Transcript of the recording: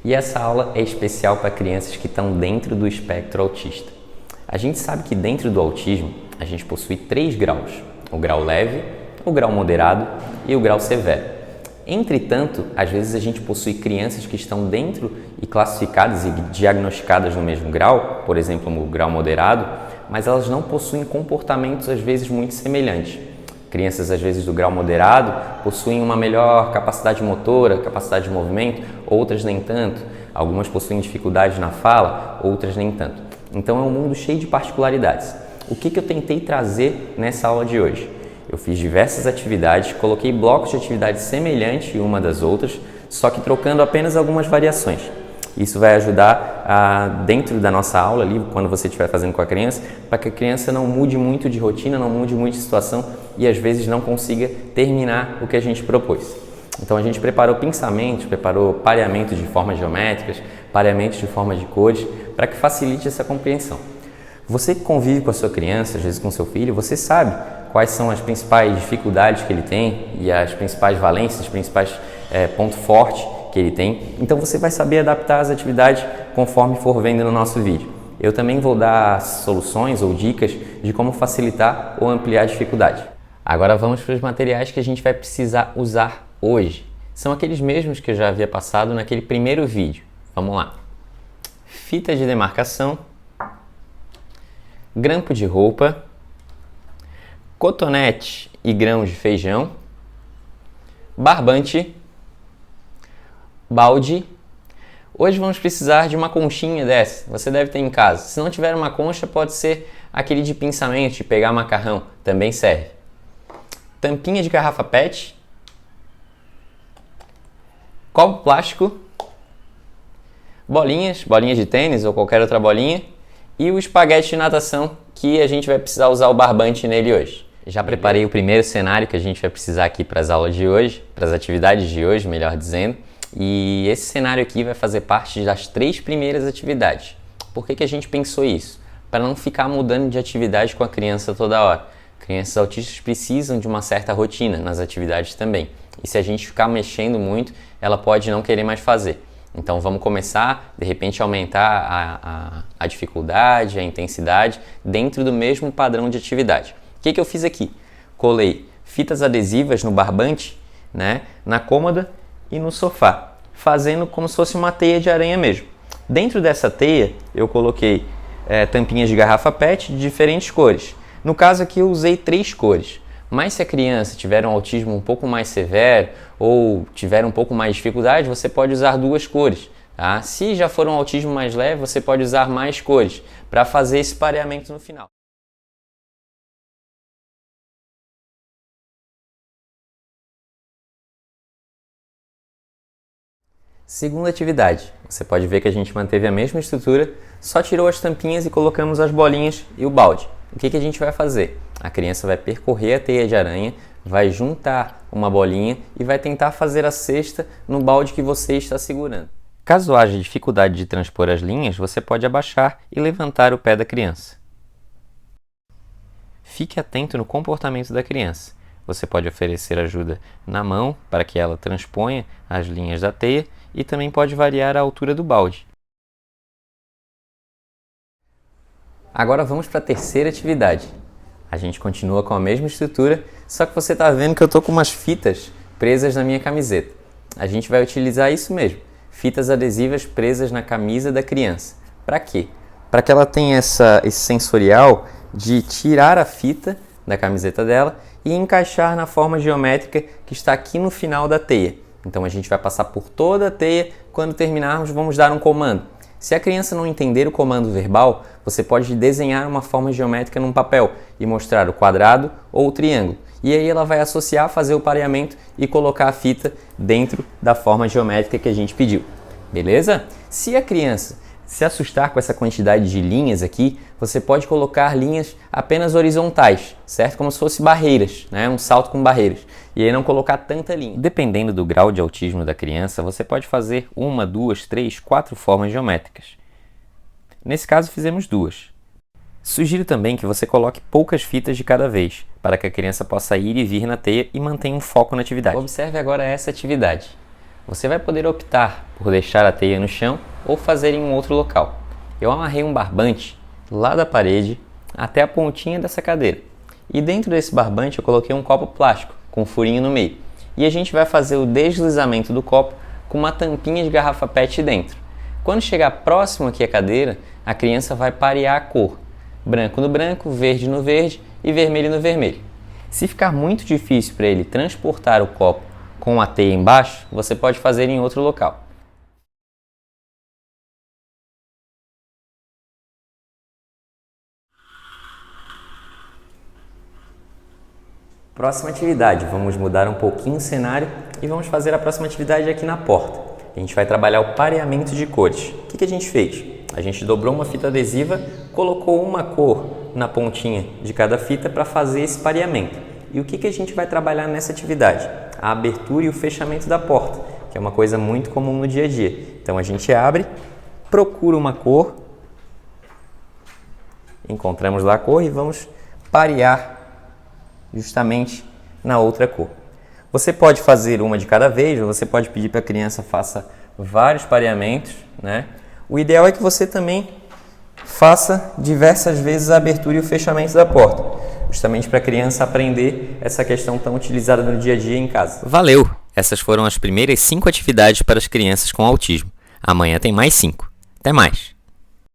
e essa aula é especial para crianças que estão dentro do espectro autista. A gente sabe que dentro do autismo a gente possui 3 graus, o grau leve, o grau moderado e o grau severo. Entretanto, às vezes a gente possui crianças que estão dentro e classificadas e diagnosticadas no mesmo grau, por exemplo, no grau moderado, mas elas não possuem comportamentos às vezes muito semelhantes. Crianças às vezes do grau moderado possuem uma melhor capacidade motora, capacidade de movimento, outras nem tanto. Algumas possuem dificuldades na fala, outras nem tanto. Então é um mundo cheio de particularidades. O que eu tentei trazer nessa aula de hoje? Eu fiz diversas atividades, coloquei blocos de atividades semelhantes uma das outras, só que trocando apenas algumas variações. Isso vai ajudar dentro da nossa aula ali, quando você estiver fazendo com a criança, para que a criança não mude muito de rotina, não mude muito de situação e às vezes não consiga terminar o que a gente propôs. Então a gente preparou pensamentos, preparou pareamentos de formas geométricas, pareamentos de forma de cores, para que facilite essa compreensão. Você que convive com a sua criança, às vezes com seu filho, você sabe quais são as principais dificuldades que ele tem e as principais valências, os principais pontos fortes que ele tem. Então você vai saber adaptar as atividades conforme for vendo no nosso vídeo. Eu também vou dar soluções ou dicas de como facilitar ou ampliar a dificuldade. Agora vamos para os materiais que a gente vai precisar usar hoje. São aqueles mesmos que eu já havia passado naquele primeiro vídeo. Vamos lá. Fita de demarcação, grampo de roupa, cotonete e grãos de feijão, barbante, balde. Hoje vamos precisar de uma conchinha dessa, você deve ter em casa. Se não tiver uma concha, pode ser aquele de pinçamento, de pegar macarrão, também serve. Tampinha de garrafa PET, copo plástico, bolinhas de tênis ou qualquer outra bolinha e o espaguete de natação que a gente vai precisar usar o barbante nele hoje. Já preparei o primeiro cenário que a gente vai precisar aqui para as aulas de hoje, para as atividades de hoje, melhor dizendo. E esse cenário aqui vai fazer parte das 3 primeiras atividades. Por que a gente pensou isso? Para não ficar mudando de atividade com a criança toda hora. Crianças autistas precisam de uma certa rotina nas atividades também. E se a gente ficar mexendo muito, ela pode não querer mais fazer. Então vamos começar, de repente, a aumentar a dificuldade, a intensidade dentro do mesmo padrão de atividade. O que eu fiz aqui? Colei fitas adesivas no barbante, na cômoda e no sofá, fazendo como se fosse uma teia de aranha mesmo. Dentro dessa teia eu coloquei tampinhas de garrafa PET de diferentes cores. No caso aqui eu usei 3 cores, mas se a criança tiver um autismo um pouco mais severo ou tiver um pouco mais de dificuldade, você pode usar 2 cores. Tá? Se já for um autismo mais leve, você pode usar mais cores para fazer esse pareamento no final. Segunda atividade, você pode ver que a gente manteve a mesma estrutura, só tirou as tampinhas e colocamos as bolinhas e o balde. O que a gente vai fazer? A criança vai percorrer a teia de aranha, vai juntar uma bolinha e vai tentar fazer a cesta no balde que você está segurando. Caso haja dificuldade de transpor as linhas, você pode abaixar e levantar o pé da criança. Fique atento no comportamento da criança. Você pode oferecer ajuda na mão para que ela transponha as linhas da teia e também pode variar a altura do balde. Agora vamos para a terceira atividade. A gente continua com a mesma estrutura, só que você está vendo que eu estou com umas fitas presas na minha camiseta. A gente vai utilizar isso mesmo, fitas adesivas presas na camisa da criança. Para quê? Para que ela tenha esse sensorial de tirar a fita da camiseta dela e encaixar na forma geométrica que está aqui no final da teia. Então a gente vai passar por toda a teia, quando terminarmos vamos dar um comando. Se a criança não entender o comando verbal, você pode desenhar uma forma geométrica num papel e mostrar o quadrado ou o triângulo. E aí ela vai associar, fazer o pareamento e colocar a fita dentro da forma geométrica que a gente pediu. Beleza? Se a criança se assustar com essa quantidade de linhas aqui, você pode colocar linhas apenas horizontais, certo? Como se fossem barreiras, um salto com barreiras. E aí não colocar tanta linha. Dependendo do grau de autismo da criança, você pode fazer 1, 2, 3, 4 formas geométricas. Nesse caso fizemos 2. Sugiro também que você coloque poucas fitas de cada vez, para que a criança possa ir e vir na teia e mantenha um foco na atividade. Observe agora essa atividade. Você vai poder optar por deixar a teia no chão ou fazer em um outro local. Eu amarrei um barbante lá da parede até a pontinha dessa cadeira. E dentro desse barbante eu coloquei um copo plástico com um furinho no meio. E a gente vai fazer o deslizamento do copo com uma tampinha de garrafa PET dentro. Quando chegar próximo aqui à cadeira, a criança vai parear a cor. Branco no branco, verde no verde e vermelho no vermelho. Se ficar muito difícil para ele transportar o copo com a teia embaixo, você pode fazer em outro local. Próxima atividade, vamos mudar um pouquinho o cenário e vamos fazer a próxima atividade aqui na porta. A gente vai trabalhar o pareamento de cores. O que a gente fez? A gente dobrou uma fita adesiva, colocou uma cor na pontinha de cada fita para fazer esse pareamento. E o que a gente vai trabalhar nessa atividade? A abertura e o fechamento da porta, que é uma coisa muito comum no dia a dia. Então a gente abre, procura uma cor, encontramos lá a cor e vamos parear justamente na outra cor. Você pode fazer uma de cada vez, ou você pode pedir para a criança faça vários pareamentos, né? O ideal é que você também faça diversas vezes a abertura e o fechamento da porta, justamente para a criança aprender essa questão tão utilizada no dia a dia em casa. Valeu! Essas foram as primeiras 5 atividades para as crianças com autismo. Amanhã tem mais 5. Até mais!